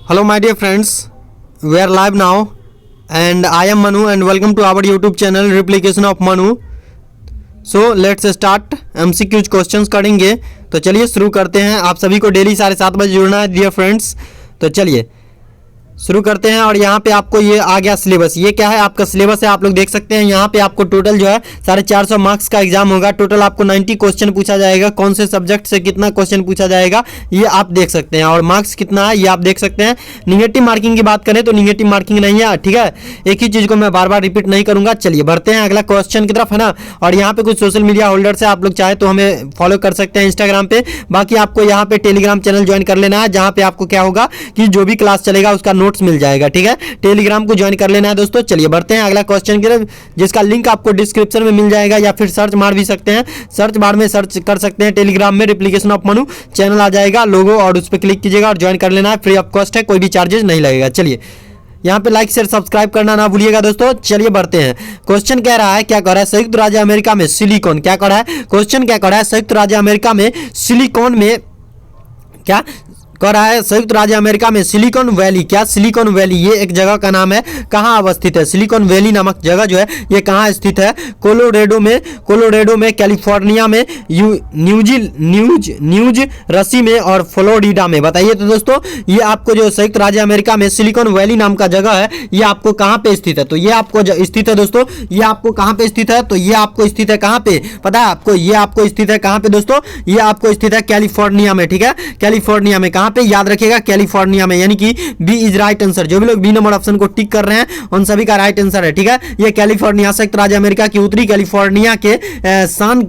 Hello, my dear friends. We are live now, and I am Manu, and welcome to our YouTube channel Replication of Manu. So let's start. MCQ questions करेंगे, तो चलिए शुरू करते हैं। आप सभी को डेली 7:30 बजे जुड़ना है डियर फ्रेंड्स। तो चलिए शुरू करते हैं। और यहाँ पे आपको ये आ गया सिलेबस। ये क्या है? आपका सिलेबस है, आप लोग देख सकते हैं। यहाँ पे आपको टोटल जो है 450 मार्क्स का एग्जाम होगा। टोटल आपको 90 क्वेश्चन पूछा जाएगा। कौन से सब्जेक्ट से कितना क्वेश्चन पूछा जाएगा ये आप देख सकते हैं, और मार्क्स कितना है ये आप देख सकते हैं। निगेटिव मार्किंग की बात करें तो निगेटिव मार्किंग नहीं है, ठीक है। एक ही चीज़ को मैं बार बार रिपीट नहीं करूंगा। चलिए बढ़ते हैं अगला क्वेश्चन की तरफ, है ना। और यहाँ पे कुछ सोशल मीडिया होल्डर से आप लोग चाहे तो हमें फॉलो कर सकते हैं इंस्टाग्राम पे। बाकी आपको यहाँ पे टेलीग्राम चैनल ज्वाइन कर लेना है, जहाँ पे आपको क्या होगा कि जो भी क्लास चलेगा उसका नोट्स मिल जाएगा, ठीक है। टेलीग्राम को ज्वाइन कर लेना है दोस्तों। चलिए बढ़ते हैं अगला क्वेश्चन की तरफ, जिसका लिंक आपको डिस्क्रिप्शन में मिल जाएगा, या फिर सर्च मार भी सकते हैं। सर्च बार में सर्च कर सकते हैं टेलीग्राम में रेप्लिकेशन ऑफ मनु, चैनल आ जाएगा, लोगो, और उस पर क्लिक कीजिएगा और ज्वाइन कर लेना है। फ्री ऑफ कॉस्ट है, कोई भी चार्जेस नहीं लगेगा। चलिए यहाँ पे लाइक शेयर सब्सक्राइब करना ना भूलिएगा दोस्तों। चलिए बढ़ते हैं। क्वेश्चन कह रहा है, क्या कह रहा है? संयुक्त राज्य अमेरिका में सिलिकॉन, क्या कह रहा है क्वेश्चन? क्या कह रहा है? संयुक्त राज्य अमेरिका में सिलिकॉन में क्या कह रहा है? संयुक्त राज्य अमेरिका में सिलिकॉन वैली, क्या सिलिकॉन वैली ये एक जगह का नाम है, कहाँ अवस्थित है? सिलिकॉन वैली नामक जगह जो है ये कहाँ स्थित है? कोलोरेडो में, कैलिफोर्निया में, न्यूज रसी में और फ्लोरिडा में। बताइए तो दोस्तों, ये आपको जो संयुक्त राज्य अमेरिका में सिलिकॉन वैली नाम का जगह है ये आपको कहाँ पे स्थित है? तो ये आपको स्थित है दोस्तों, ये आपको कहाँ पे स्थित है? तो ये आपको स्थित है कहाँ पे पता है आपको? ये आपको स्थित है कहाँ पे दोस्तों? ये आपको स्थित है कैलिफोर्निया में, ठीक है। कैलिफोर्निया में कहाँ पे? याद रखिएगा कैलिफोर्निया में, यानी कि बी इज राइट आंसर। जो भी लोग बी नंबर ऑप्शन को टिक कर रहे हैं उन सभी का राइट आंसर है, ठीक है। ये कैलिफोर्निया संयुक्त राज्य अमेरिका की उत्तरी कैलिफोर्निया के सान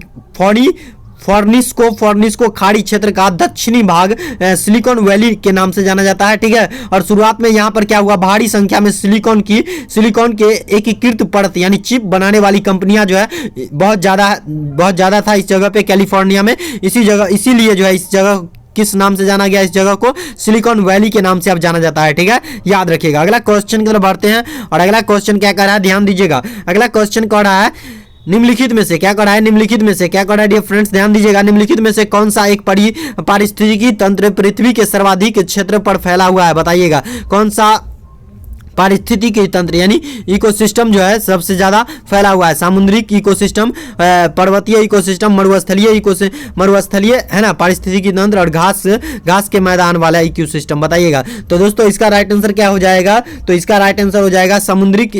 फॉर्निस्को खाड़ी क्षेत्र का दक्षिणी भाग सिलिकॉन वैली के नाम से जाना जाता है, ठीक है। और शुरुआत में यहाँ पर क्या हुआ? भारी संख्या में सिलिकॉन के एकीकृत परत यानी चिप बनाने वाली कंपनियां जो है बहुत ज्यादा था इस जगह पे कैलिफोर्निया में। इसीलिए जो है इस जगह किस नाम से जाना गया? इस जगह को सिलिकॉन वैली के नाम से अब जाना जाता है, ठीक है। याद रखिएगा। अगला क्वेश्चन की तरफ बढ़ते हैं। और अगला क्वेश्चन क्या कर रहा है? ध्यान दीजिएगा। अगला क्वेश्चन कह रहा है, निम्नलिखित में से क्या कर रहा है? निम्नलिखित में से क्या कर रहा है डियर फ्रेंड्स? ध्यान दीजिएगा। निम्नलिखित में से कौन सा एक पारिस्थितिकी तंत्र पृथ्वी के सर्वाधिक क्षेत्र पर फैला हुआ है? बताइएगा कौन सा पारिस्थितिकी तंत्र यानी इकोसिस्टम जो है सबसे ज्यादा फैला हुआ है? सामुद्रिक इकोसिस्टम, पर्वतीय इकोसिस्टम, मरुस्थलीय है ना, पारिस्थितिकी तंत्र, और घास के मैदान वाला इकोसिस्टम। बताइएगा तो दोस्तों इसका राइट आंसर क्या हो जाएगा? तो इसका राइट आंसर हो जाएगा समुद्रिक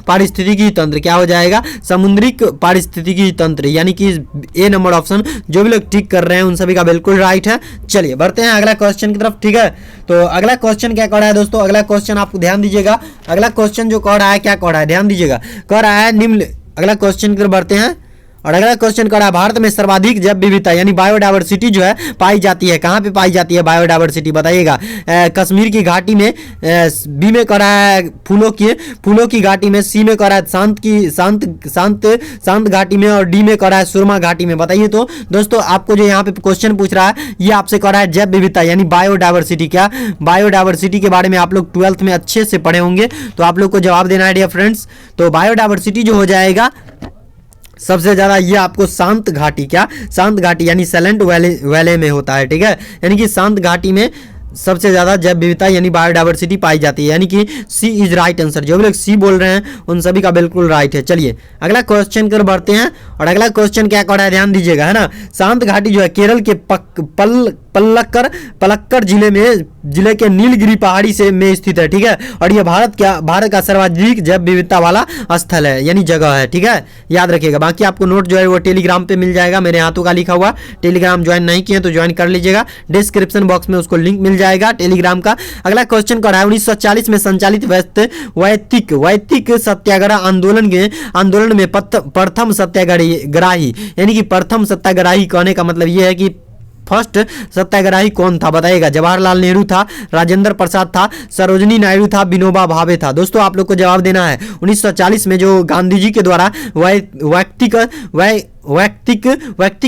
पारिस्थितिकी तंत्र। क्या हो जाएगा? समुद्रिक पारिस्थितिकी तंत्र, यानी कि ए नंबर ऑप्शन। जो भी लोग टिक कर रहे हैं उन सभी का बिल्कुल राइट है। चलिए बढ़ते हैं अगला क्वेश्चन की तरफ, ठीक है। तो अगला क्वेश्चन क्या कह रहा है दोस्तों? अगला क्वेश्चन आपको ध्यान दीजिएगा। अगला क्वेश्चन जो कह रहा है, क्या कह रहा है? ध्यान दीजिएगा। कह रहा है निम्न, अगला क्वेश्चन की तरफ बढ़ते हैं। और अगला क्वेश्चन कह रहा है, भारत में सर्वाधिक जैव विविधता यानी बायोडायवर्सिटी जो है पाई जाती है। कहाँ पे पाई जाती है बायोडायवर्सिटी? बताइएगा। कश्मीर की घाटी में, बी में कह रहा है फूलों की घाटी में, सी में कह रहा है शांत घाटी में, और डी में कह रहा है सुरमा घाटी में। बताइए तो दोस्तों, आपको जो यहाँ पे क्वेश्चन पूछ रहा है ये आपसे कह रहा है जैव विविधता यानी बायोडायवर्सिटी। क्या बायोडायवर्सिटी के बारे में आप लोग 12th में अच्छे से पढ़े होंगे, तो आप लोग को जवाब देना है डियर फ्रेंड्स। तो बायोडायवर्सिटी जो हो जाएगा सबसे ज्यादा ये आपको शांत घाटी, क्या शांत घाटी यानी साइलेंट वैले में होता है, ठीक है। यानी कि शांत घाटी में सबसे ज्यादा जैव विविधता यानी बायोडायवर्सिटी पाई जाती है, यानी कि सी इज राइट आंसर। जो भी लोग सी बोल रहे हैं उन सभी का बिल्कुल राइट है। चलिए अगला क्वेश्चन कर बढ़ते हैं। और अगला क्वेश्चन क्या कह रहा है? ध्यान दीजिएगा, है ना। शांत घाटी जो है केरल के पलक्कड़ जिले के नीलगिरी पहाड़ी से में स्थित है, ठीक है। और ये भारत का सर्वाधिक जैव विविधता वाला स्थल है यानी जगह है, ठीक है। याद रखिएगा। बाकी आपको नोट जो है वो टेलीग्राम पे मिल जाएगा, मेरे हाथों का लिखा हुआ। टेलीग्राम ज्वाइन नहीं किए तो ज्वाइन कर लीजिएगा, डिस्क्रिप्शन बॉक्स में उसको लिंक मिल जाएगा टेलीग्राम का। अगला क्वेश्चन कर रहा है, 1940 में संचालित वैयक्तिक सत्याग्रह आंदोलन में प्रथम सत्याग्रही यानी कि प्रथम सत्याग्रही कहने का मतलब ये है कि फर्स्ट सत्याग्रही कौन था? बताइएगा। जवाहरलाल नेहरू था, राजेंद्र प्रसाद था, सरोजनी नायडू था, विनोबा भावे था। दोस्तों आप लोग को जवाब देना है। 1940 में जो गांधी जी के द्वारा वैयक्तिक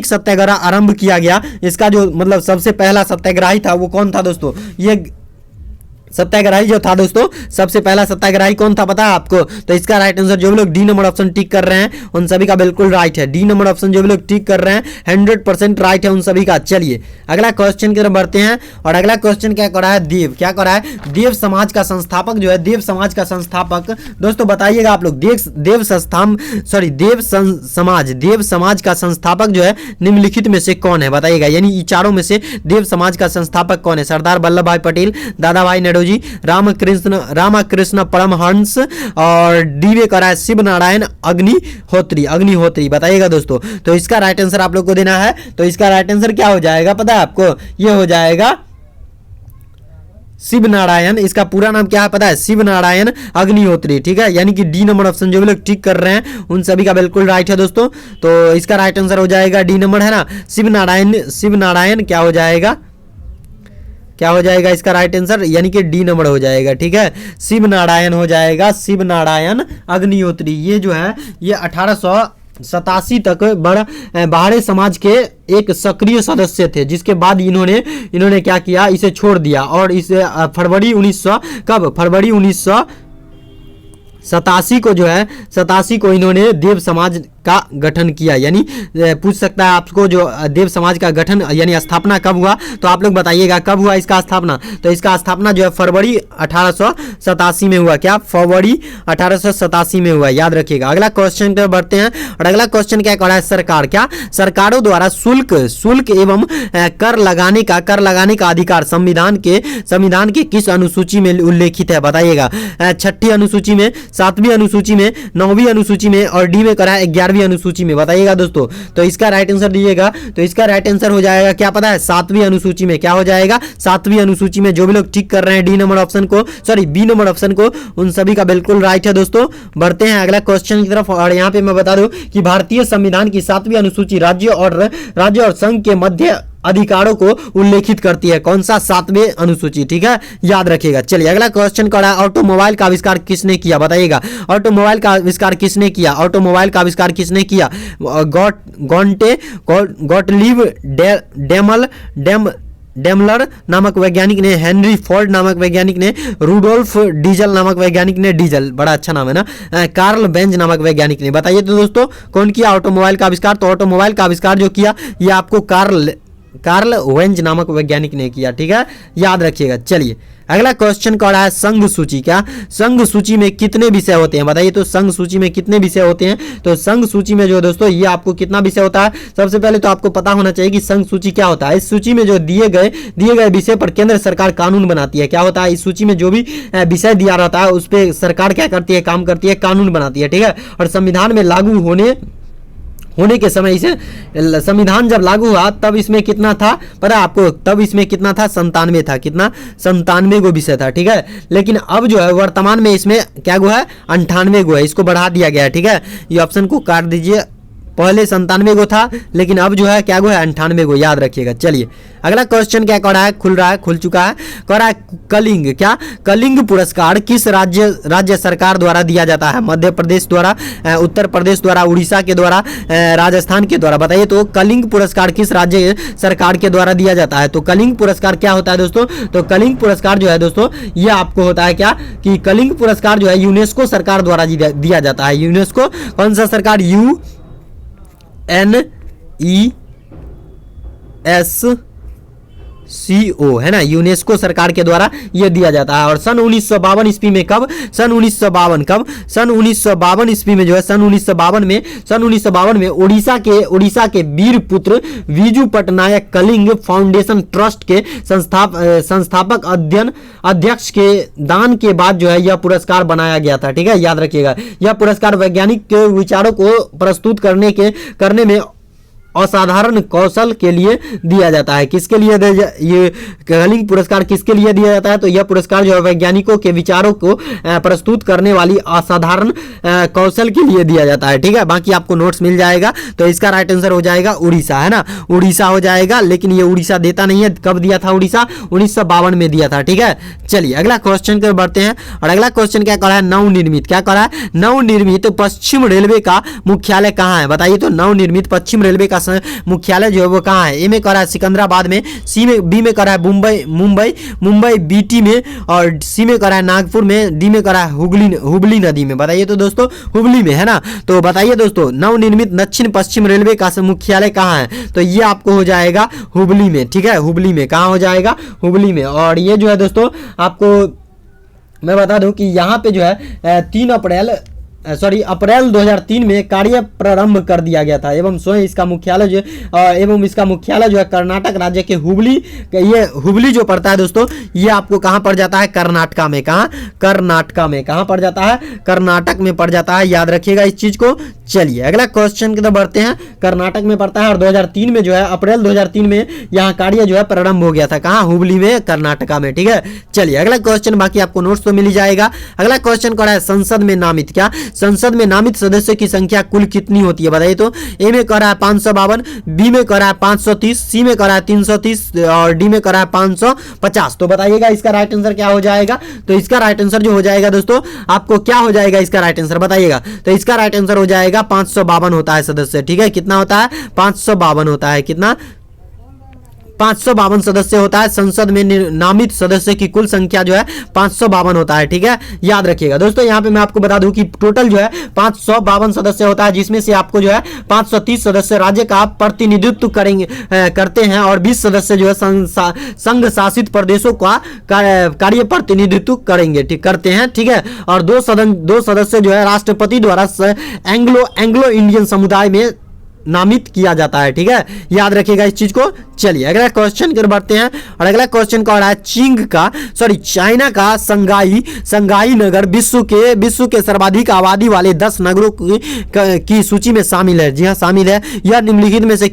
सत्याग्रह आरंभ किया गया, इसका जो मतलब सबसे पहला सत्याग्रही था वो कौन था दोस्तों? सत्याग्रही जो था दोस्तों, सबसे पहला सत्याग्रही कौन था पता है आपको? तो इसका राइट आंसर जो भी लोग डी नंबर ऑप्शन टिक कर रहे हैं उन सभी का बिल्कुल राइट है। डी नंबर ऑप्शन जो भी लोग टिक कर रहे हैं 100% राइट है उन सभी का। चलिए अगला क्वेश्चन की तरफ बढ़ते हैं और अगला क्वेश्चन क्या कर रहा है? देव क्या कर रहा है? देव समाज का संस्थापक जो है, देव समाज का संस्थापक दोस्तों बताइएगा आप लोग, देव समाज का संस्थापक जो है निम्नलिखित में से कौन है बताइएगा। यानी चारों में से देव समाज का संस्थापक कौन है? सरदार वल्लभ भाई पटेल, दादा भाई नौरोजी, रामकृष्ण परमहंस और डीवे करा है शिव नारायण अग्निहोत्री बताइएगा दोस्तों। तो इसका राइट आंसर आप लोग को देना है। तो इसका राइट आंसर क्या हो जाएगा पता है आपको? ये हो जाएगा शिव नारायण। इसका पूरा नाम क्या है पता है? शिव नारायण अग्निहोत्री। ठीक है, यानी कि डी नंबर ऑप्शन जो भी लोग टिक कर रहे हैं उन सभी का बिल्कुल राइट है दोस्तों। तो इसका राइट आंसर हो जाएगा डी नंबर है ना, शिव नारायण क्या हो जाएगा? क्या हो जाएगा इसका राइट आंसर? यानी कि डी नंबर हो जाएगा। ठीक है, शिव नारायण हो जाएगा, शिव नारायण अग्निहोत्री। ये जो है ये 1887 तक बाहरे समाज के एक सक्रिय सदस्य थे, जिसके बाद इन्होंने क्या किया? इसे छोड़ दिया और इसे फरवरी 1987 को जो है 87 को इन्होंने देव समाज का गठन किया। यानी पूछ सकता है आपको जो देव समाज का गठन यानी स्थापना कब हुआ? तो आप लोग बताइएगा कब हुआ इसका स्थापना। तो इसका स्थापना जो है फरवरी 1887 में हुआ। क्या? फरवरी 1887 में हुआ, याद रखिएगा। अगला क्वेश्चन पे बढ़ते हैं और अगला क्वेश्चन क्या कर रहा है? सरकार क्या सरकारों द्वारा शुल्क एवं कर लगाने का अधिकार संविधान के किस अनुसूची में उल्लेखित है बताइएगा। 6ठी अनुसूची में, 7वीं अनुसूची में, 9वीं अनुसूची में और डी में करा है 11वीं अनुसूची में बताइएगा दोस्तों। तो इसका राइट आंसर दीजिएगा। तो इसका राइट आंसर हो जाएगा क्या पता है? 7वीं अनुसूची में। क्या हो जाएगा? 7वीं अनुसूची में। जो भी लोग टिक कर रहे हैं डी नंबर ऑप्शन को, सॉरी बी नंबर ऑप्शन को, उन सभी का बिल्कुल राइट है दोस्तों। बढ़ते हैं अगला क्वेश्चन की तरफ और यहाँ पे मैं बता दूं कि भारतीय संविधान की 7वीं अनुसूची राज्य और संघ के मध्य अधिकारों को उल्लेखित करती है। कौन सा? 7वें अनुसूची। ठीक है, याद रखिएगा। चलिए अगला क्वेश्चन करा है ऑटोमोबाइल का आविष्कार किसने किया बताइएगा। ऑटोमोबाइल का आविष्कार किसने किया? ऑटोमोबाइल का आविष्कार किसने किया? गॉटलीब डेमलर नामक वैज्ञानिक ने, हेनरी फोर्ड नामक वैज्ञानिक ने, रूडोल्फ डीजल नामक वैज्ञानिक ने, डीजल बड़ा अच्छा नाम है ना, कार्ल बेंज नामक वैज्ञानिक ने। बताइए तो दोस्तों कौन किया ऑटोमोबाइल का आविष्कार? तो ऑटोमोबाइल का आविष्कार जो किया ये आपको कार्ल वेंज नामक वैज्ञानिक ने किया। ठीक है, याद रखिएगा। चलिए अगला क्वेश्चन कह रहा है संघ सूची। क्या संघ सूची में कितने विषय होते हैं बताइए। तो संघ सूची में कितने विषय होते हैं? तो संघ सूची में जो दोस्तों ये आपको कितना विषय होता है? सबसे पहले तो आपको पता होना चाहिए कि संघ सूची क्या होता है। इस सूची में जो दिए गए विषय पर केंद्र सरकार कानून बनाती है। क्या होता है? इस सूची में जो भी विषय दिया रहता है उस पर सरकार क्या करती है? काम करती है, कानून बनाती है। ठीक है, और संविधान में लागू होने के समय इसे संविधान जब लागू हुआ तब इसमें कितना था पता है आपको? तब इसमें कितना था? 97 था। कितना? 97 गो विषय था। ठीक है, लेकिन अब जो है वर्तमान में इसमें क्या गो है? 98 गो है। इसको बढ़ा दिया गया है। ठीक है, ये ऑप्शन को काट दीजिए। पहले 97 गो था लेकिन अब जो है क्या गो है? 98 गो, याद रखिएगा। चलिए अगला क्वेश्चन क्या कर रहा है? खुल चुका है। कह रहा है कलिंग। क्या कलिंग पुरस्कार किस राज्य सरकार द्वारा दिया जाता है? मध्य प्रदेश द्वारा, उत्तर प्रदेश द्वारा, उड़ीसा के द्वारा, राजस्थान के द्वारा। बताइए तो कलिंग पुरस्कार किस राज्य सरकार के द्वारा दिया जाता है? तो कलिंग पुरस्कार क्या होता है दोस्तों? तो कलिंग पुरस्कार जो है दोस्तों ये आपको होता है क्या कि कलिंग पुरस्कार जो है यूनेस्को सरकार द्वारा दिया जाता है। यूनेस्को कौन सा सरकार? UNESCO है ना, यूनेस्को सरकार के द्वारा यह दिया जाता है। और सन 1952 ईस्वी में कब? सन 1952 ईस्वी में जो है सन 1952 में उड़ीसा के वीर पुत्र विजू पटनायक कलिंग फाउंडेशन ट्रस्ट के संस्थापक अध्यक्ष के दान के बाद जो है यह पुरस्कार बनाया गया था। ठीक है, याद रखिएगा। यह पुरस्कार वैज्ञानिक के विचारों को प्रस्तुत करने में असाधारण कौशल के लिए दिया जाता है। किसके लिए ये कलिंग पुरस्कार किसके लिए दिया जाता है? तो यह पुरस्कार जो है वैज्ञानिकों के विचारों को प्रस्तुत करने वाली असाधारण कौशल के लिए दिया जाता है। ठीक है, बाकी आपको नोट्स मिल जाएगा। तो इसका राइट आंसर हो जाएगा उड़ीसा, है ना, उड़ीसा हो जाएगा। लेकिन ये उड़ीसा देता नहीं है। कब दिया था उड़ीसा? 1952 में दिया था। ठीक है, चलिए अगला क्वेश्चन पर बढ़ते हैं और अगला क्वेश्चन क्या कर रहा है? नवनिर्मित। क्या कर रहा है? नवनिर्मित पश्चिम रेलवे का मुख्यालय कहाँ है? बताइए तो नवनिर्मित पश्चिम रेलवे का मुख्यालय जो है वो कहाँ है? ए में कह रहा है सिकंदराबाद में, सी में बी में कह रहा है मुंबई बीटी में, और सी में कह रहा है नागपुर में, डी में कह रहा है हुबली नदी में। बताइए तो दोस्तों, हुबली में है ना। तो बताइए दोस्तों, नवनिर्मित दक्षिण पश्चिम रेलवे का मुख्यालय कहाँ है? तो ये आपको हो जाएगा हुबली में, ठीक है, हुबली में। कहाँ हो जाएगा? हुबली में। और ये जो है दोस्तों आपको मैं बता दूं कि यहाँ पे जो है 3 अप्रैल 2003 में कार्य प्रारंभ कर दिया गया था, एवं स्वयं इसका मुख्यालय जो है कर्नाटक राज्य के ये हुबली जो पड़ता है दोस्तों, ये आपको कहाँ पड़ जाता है? कर्नाटका में। कहाँ? कर्नाटका में। कहाँ पड़ जाता है? कर्नाटक में पड़ जाता है, याद रखिएगा इस चीज को। चलिए अगला क्वेश्चन की तरफ बढ़ते हैं। कर्नाटक में पड़ता है और 2003 में जो है अप्रैल 2003 में यहाँ कार्य जो है प्रारंभ हो गया था। कहाँ? हुबली में, कर्नाटका में, ठीक है। चलिए अगला क्वेश्चन, बाकी आपको नोट्स तो मिल ही जाएगा। अगला क्वेश्चन कौन है? संसद में नामित, क्या संसद में नामित सदस्यों की संख्या कुल कितनी होती है? बताइए तो। ए में कह रहा है 552, बी में कह रहा है 530, सी में कह रहा है 330 और डी में कह रहा है 550। तो बताइएगा इसका राइट आंसर क्या हो जाएगा? तो इसका राइट आंसर जो हो जाएगा दोस्तों, आपको क्या हो जाएगा इसका राइट आंसर? बताइएगा। तो इसका राइट आंसर हो जाएगा 552 होता है सदस्य, ठीक है। कितना होता है? 552 होता है। कितना? 552 सदस्य होता है। संसद में नामित सदस्य की कुल संख्या जो है 552 होता है, ठीक है, याद रखिएगा दोस्तों। यहाँ पे मैं आपको बता दूं कि टोटल जो है 552 सदस्य होता है, जिसमें से आपको जो है 530 सदस्य राज्य का प्रतिनिधित्व करते हैं और 20 सदस्य जो है संघ शासित प्रदेशों का कार्य प्रतिनिधित्व करते हैं, ठीक है। और दो सदस्य जो है राष्ट्रपति द्वारा एंग्लो इंडियन समुदाय में नामित किया जाता है, ठीक है, याद रखिएगा इस चीज को। चलिए अगला क्वेश्चन की ओर बढ़ते हैं और अगला क्वेश्चन कह रहा है चाइना का संघाई नगर विश्व के सर्वाधिक आबादी वाले 10 नगरों की सूची में शामिल है। जी हाँ, शामिल है। यह निम्नलिखित में से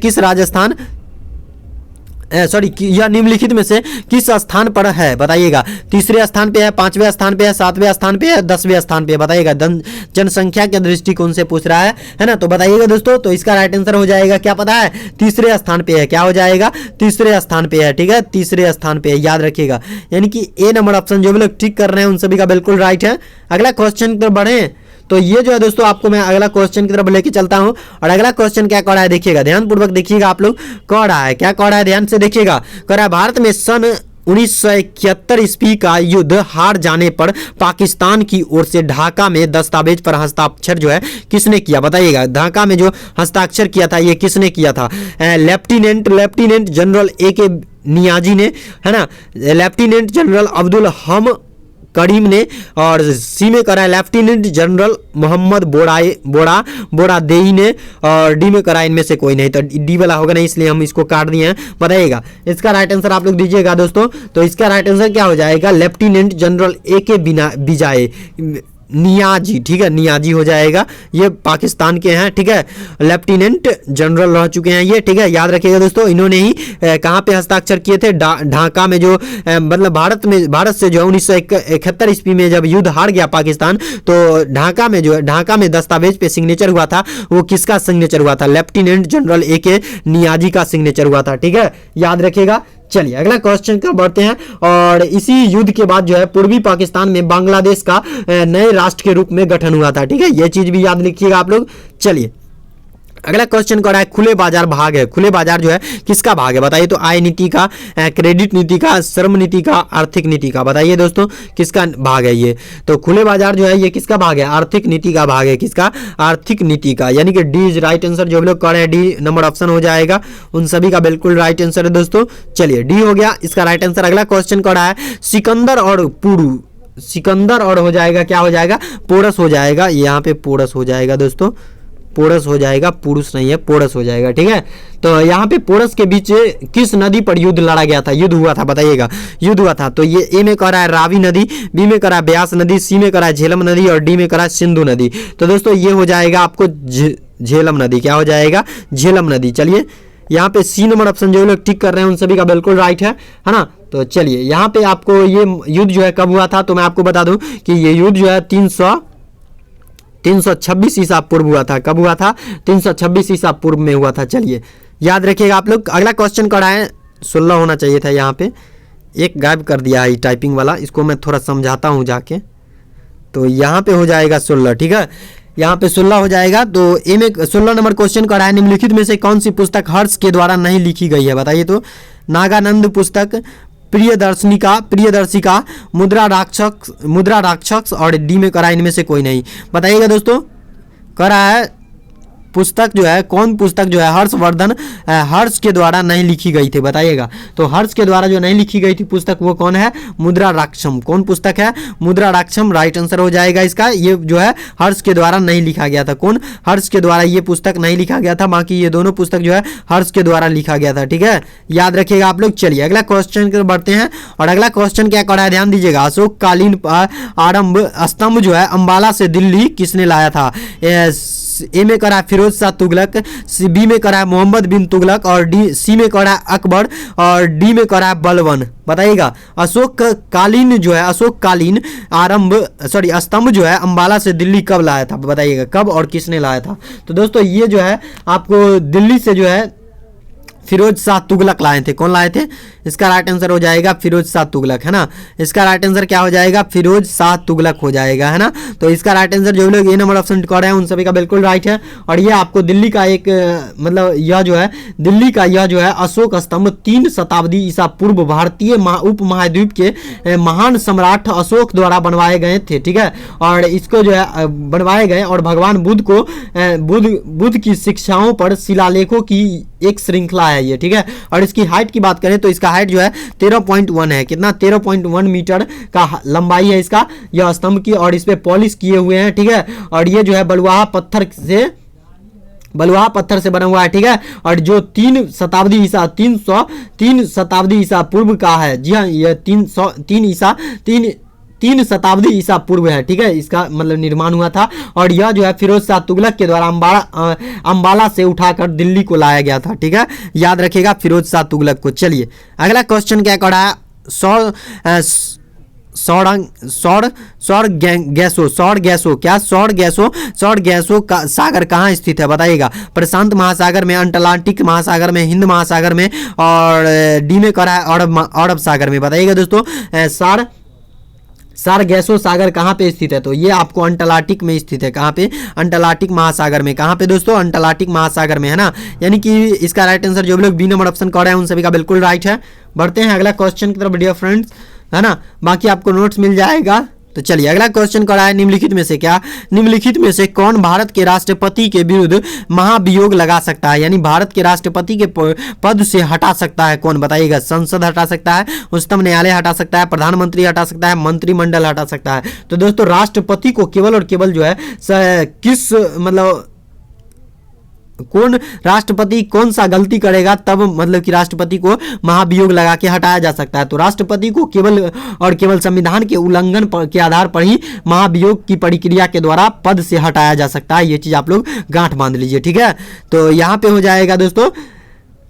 निम्नलिखित में से किस स्थान पर है? बताइएगा। तीसरे स्थान पे है, 5वें स्थान पे है, 7वें स्थान पे है, 10वें स्थान पे? बताइएगा। जनसंख्या के दृष्टिकोण से पूछ रहा है ना। तो बताइएगा दोस्तों, तो इसका राइट आंसर हो जाएगा क्या? पता है? तीसरे स्थान पे है। क्या हो जाएगा? तीसरे स्थान पे है, ठीक है, तीसरे स्थान पे है, याद रखिएगा। यानी कि ए नंबर ऑप्शन जो भी लोग ठीक कर रहे हैं उन सभी का बिल्कुल राइट है। अगला क्वेश्चन पर बढ़े तो ये जो है दोस्तों आपको मैं अगला क्वेश्चन की तरफ लेके चलता हूं। और अगला क्वेश्चन क्या कह रहा है? देखिएगा, ध्यान पूर्वक देखिएगा आप लोग। कह रहा है, क्या कह रहा है? ध्यान से देखिएगा। कह रहा है भारत में सन 1971 ईस्वी का युद्ध हार जाने पर पाकिस्तान की ओर से ढाका में दस्तावेज पर हस्ताक्षर जो है किसने किया? बताइएगा। ढाका में जो हस्ताक्षर किया था ये किसने किया था? Lieutenant general A.K. नियाजी ने, है ना। लेफ्टिनेंट जनरल अब्दुल हम करीम ने, और सी में करा है लेफ्टिनेंट जनरल मोहम्मद बोरादेई ने, और डी में करा इनमें से कोई नहीं। तो डी वाला होगा नहीं, इसलिए हम इसको काट दिए हैं। बताइएगा इसका राइट आंसर आप लोग दीजिएगा दोस्तों। तो इसका राइट आंसर क्या हो जाएगा? Lieutenant general A.K. बिजाए नियाजी, ठीक है, नियाजी हो जाएगा। ये पाकिस्तान के हैं, ठीक है, लेफ्टिनेंट जनरल रह चुके हैं ये, ठीक है, याद रखिएगा दोस्तों। इन्होंने ही कहाँ पे हस्ताक्षर किए थे? ढाका में, जो मतलब भारत से जो है 1971 ईस्वी में जब युद्ध हार गया पाकिस्तान, तो ढाका में दस्तावेज पे सिग्नेचर हुआ था। वो किसका सिग्नेचर हुआ था? Lieutenant general A.K. नियाजी का सिग्नेचर हुआ था, ठीक है, याद रखिएगा। चलिए अगला क्वेश्चन का बढ़ते हैं। और इसी युद्ध के बाद जो है पूर्वी पाकिस्तान में बांग्लादेश का नए राष्ट्र के रूप में गठन हुआ था, ठीक है, ये चीज भी याद लिखिएगा आप लोग। चलिए अगला क्वेश्चन कह रहा है खुले बाजार भाग है। खुले बाजार जो है किसका भाग है? बताइए तो। आय नीति का, क्रेडिट नीति का, श्रम नीति का, आर्थिक नीति का? बताइए दोस्तों किसका भाग है ये? तो खुले बाजार जो है ये किसका भाग है? आर्थिक नीति का भाग है। किसका? आर्थिक नीति का, यानी कि डी इज राइट आंसर। जो भी लोग कह रहे हैं डी नंबर ऑप्शन हो जाएगा, उन सभी का बिल्कुल राइट आंसर है दोस्तों। चलिए डी हो गया इसका राइट आंसर। अगला क्वेश्चन कह रहा है सिकंदर और हो जाएगा, क्या हो जाएगा? पोरस हो जाएगा। यहाँ पे पोरस हो जाएगा दोस्तों, पोरस हो जाएगा, पुरुष नहीं है, पोरस हो जाएगा, ठीक है। तो यहाँ पे पोरस के बीच किस नदी पर युद्ध लड़ा गया था? युद्ध हुआ था, बताइएगा। युद्ध हुआ था तो ये ए में कह रहा है रावी नदी, बी में कह रहा है ब्यास नदी, सी में कह रहा है झेलम नदी और डी में कह रहा है सिंधु नदी। तो दोस्तों ये हो जाएगा आपको झेलम नदी। क्या हो जाएगा? झेलम नदी। चलिए यहाँ पे सी नंबर ऑप्शन जो लोग टिक कर रहे हैं उन सभी का बिल्कुल राइट है ना। तो चलिए यहाँ पे आपको ये युद्ध जो है कब हुआ था? तो मैं आपको बता दूं कि ये युद्ध जो है 326 ईसा पूर्व हुआ था। कब हुआ था? 326 ईसा पूर्व में हुआ था। चलिए याद रखिएगा आप लोग। अगला क्वेश्चन करा है 16 होना चाहिए था, यहाँ पे एक गायब कर दिया है टाइपिंग वाला, इसको मैं थोड़ा समझाता हूँ जाके। तो यहाँ पे हो जाएगा 16, ठीक है। यहाँ पे 16 हो जाएगा। तो ए में 16 नंबर क्वेश्चन का है, निम्नलिखित में से कौन सी पुस्तक हर्ष के द्वारा नहीं लिखी गई है, बताइए। तो नागानंद पुस्तक, प्रियदर्शिका, मुद्रा राक्षस और डी में करा इनमें से कोई नहीं, बताइएगा दोस्तों। करा है पुस्तक जो है, कौन पुस्तक जो है हर्षवर्धन हर्ष के द्वारा नहीं लिखी गई थी, बताइएगा। तो हर्ष के द्वारा जो नहीं लिखी गई थी पुस्तक वो कौन है, मुद्रा राक्षम। कौन पुस्तक है, मुद्रा राक्षम, राइट आंसर हो जाएगा इसका। ये जो है हर्ष के द्वारा नहीं लिखा गया था। कौन, हर्ष के द्वारा ये पुस्तक नहीं लिखा गया था, बाकी ये दोनों पुस्तक जो है हर्ष के द्वारा लिखा गया था, ठीक है, याद रखिएगा आप लोग। चलिए अगला क्वेश्चन की बढ़ते हैं, और अगला क्वेश्चन क्या कर रहा है, ध्यान दीजिएगा। अशोक कालीन आरंभ स्तंभ जो है अंबाला से दिल्ली किसने लाया था। ए में करा फिरोज शाह तुगलक, बी में करा मोहम्मद बिन तुगलक, और सी में करा अकबर, और डी में करा बलवन, बताइएगा। अशोक कालीन जो है, अशोक कालीन स्तंभ जो है अंबाला से दिल्ली कब लाया था, बताइएगा, कब और किसने लाया था। तो दोस्तों ये जो है आपको दिल्ली से जो है फिरोज शाह तुगलक लाए थे। कौन लाए थे, इसका राइट आंसर हो जाएगा फिरोज शाह तुगलक, है ना। इसका राइट आंसर क्या हो जाएगा, फिरोज शाह तुगलक हो जाएगा, है ना। तो इसका राइट आंसर जो लोग ए नंबर ऑप्शन कर रहे हैं उन सभी का बिल्कुल राइट है। और ये आपको दिल्ली का एक मतलब यह जो है दिल्ली का यह जो है अशोक स्तंभ 3 शताब्दी ईसा पूर्व भारतीय उपमहाद्वीप के महान सम्राट अशोक द्वारा बनवाए गए थे, ठीक है। और इसको जो है बनवाए गए और भगवान बुद्ध को बुद्ध की शिक्षाओं पर शिलालेखों की एक श्रृंखला है ये, ठीक है। और इसकी हाइट की बात करें तो इसका हाइट जो है 13.1 है, कितना, 13.1 मीटर का लंबाई है इसका यह स्तंभ की, और इस पे पॉलिश किए हुए हैं, ठीक है। और ये जो है बलुआहा पत्थर से बना हुआ है, ठीक है। और जो 3 शताब्दी ईसा पूर्व का है, जी हाँ, यह 3 शताब्दी ईसा पूर्व है, ठीक है, इसका मतलब निर्माण हुआ था। और यह जो है फिरोज शाह तुगलक के द्वारा अंबाला से उठाकर दिल्ली को लाया गया था, ठीक है, याद रखिएगा फिरोज शाह तुगलक को। चलिए अगला क्वेश्चन क्या कर रहा है, सौर गैसों का सागर कहाँ स्थित है, बताइएगा। प्रशांत महासागर में, अटलांटिक महासागर में, हिंद महासागर में, और डी में कर रहा है अरब सागर में, बताइएगा दोस्तों। सार गैसो सागर कहाँ पे स्थित है, तो ये आपको अंटार्कटिक में स्थित है। कहाँ पे, अंटार्कटिक महासागर में। कहाँ पे दोस्तों, अंटार्कटिक महासागर में, है ना। यानी कि इसका राइट आंसर जो लोग बी नंबर ऑप्शन कर रहे हैं उन सभी का बिल्कुल राइट है। बढ़ते हैं अगला क्वेश्चन की तरफ डियर फ्रेंड्स, है ना, बाकी आपको नोट्स मिल जाएगा। तो चलिए अगला क्वेश्चन करा है, निम्नलिखित में से कौन भारत के राष्ट्रपति के विरुद्ध महाभियोग लगा सकता है, यानी भारत के राष्ट्रपति के पद से हटा सकता है, कौन, बताइएगा। संसद हटा सकता है, उच्चतम न्यायालय हटा सकता है, प्रधानमंत्री हटा सकता है, मंत्रिमंडल हटा सकता है। तो दोस्तों राष्ट्रपति को केवल और केवल जो है किस मतलब कौन राष्ट्रपति कौन सा गलती करेगा तब मतलब कि राष्ट्रपति को महाभियोग लगा के हटाया जा सकता है। तो राष्ट्रपति को केवल और केवल संविधान के उल्लंघन के आधार पर ही महाभियोग की प्रक्रिया के द्वारा पद से हटाया जा सकता है। ये चीज आप लोग गांठ बांध लीजिए, ठीक है। तो यहाँ पे हो जाएगा दोस्तों,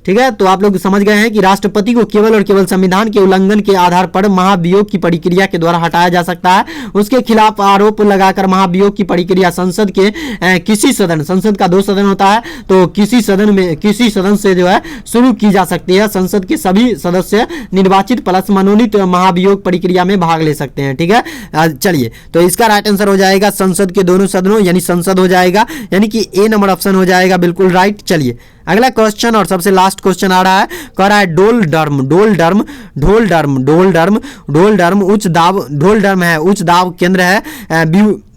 ठीक है। तो आप लोग समझ गए हैं कि राष्ट्रपति को केवल और केवल संविधान के उल्लंघन के आधार पर महाभियोग की प्रक्रिया के द्वारा हटाया जा सकता है। उसके खिलाफ आरोप लगाकर महाभियोग की प्रक्रिया संसद के किसी सदन, संसद का 2 सदन होता है, तो किसी सदन से जो है शुरू की जा सकती है। संसद के सभी सदस्य निर्वाचित प्लस मनोनीत महाभियोग प्रक्रिया में भाग ले सकते हैं, ठीक है। चलिए तो इसका राइट आंसर हो जाएगा संसद के दोनों सदनों, यानी संसद हो जाएगा, यानी कि ए नंबर ऑप्शन हो जाएगा बिल्कुल राइट। चलिए अगला क्वेश्चन और सबसे लास्ट क्वेश्चन आ रहा है, कह रहा है ढोल डर्म उच्च दाब केंद्र है,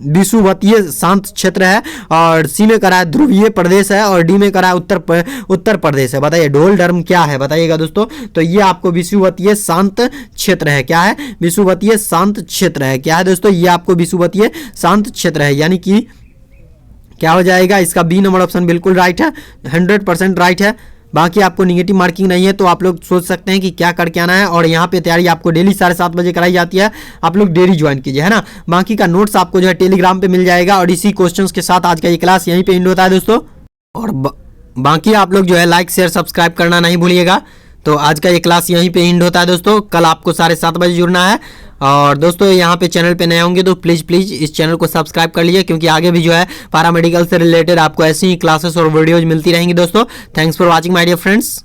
विषुवतीय शांत क्षेत्र है, और सी में करा है ध्रुवीय प्रदेश है, और डी में करा है उत्तर प्रदेश है। बताइए ढोल डर्म क्या है, बताइएगा दोस्तों। तो ये आपको विषुवतीय शांत क्षेत्र है, क्या है, विषुवतीय शांत क्षेत्र है, क्या है दोस्तों, ये आपको विषुवतीय शांत क्षेत्र है, यानी कि क्या हो जाएगा, इसका बी नंबर ऑप्शन बिल्कुल राइट है, 100% राइट है। बाकी आपको निगेटिव मार्किंग नहीं है, तो आप लोग सोच सकते हैं कि क्या करके आना है। और यहाँ पे तैयारी आपको डेली 7:30 बजे कराई जाती है, आप लोग डेली ज्वाइन कीजिए, है ना। बाकी का नोट्स आपको जो है टेलीग्राम पे मिल जाएगा। और इसी क्वेश्चंस के साथ आज का ये क्लास यहीं पे एंड होता है दोस्तों। और बाकी आप लोग जो है लाइक शेयर सब्सक्राइब करना नहीं भूलिएगा। तो आज का ये क्लास यहीं पे एंड होता है दोस्तों। कल आपको 7:30 बजे जुड़ना है। और दोस्तों यहाँ पे चैनल पे नए होंगे तो प्लीज़ इस चैनल को सब्सक्राइब कर लीजिए, क्योंकि आगे भी जो है पैरामेडिकल से रिलेटेड आपको ऐसी ही क्लासेस और वीडियोज मिलती रहेंगी दोस्तों। Thanks for watching my dear friends.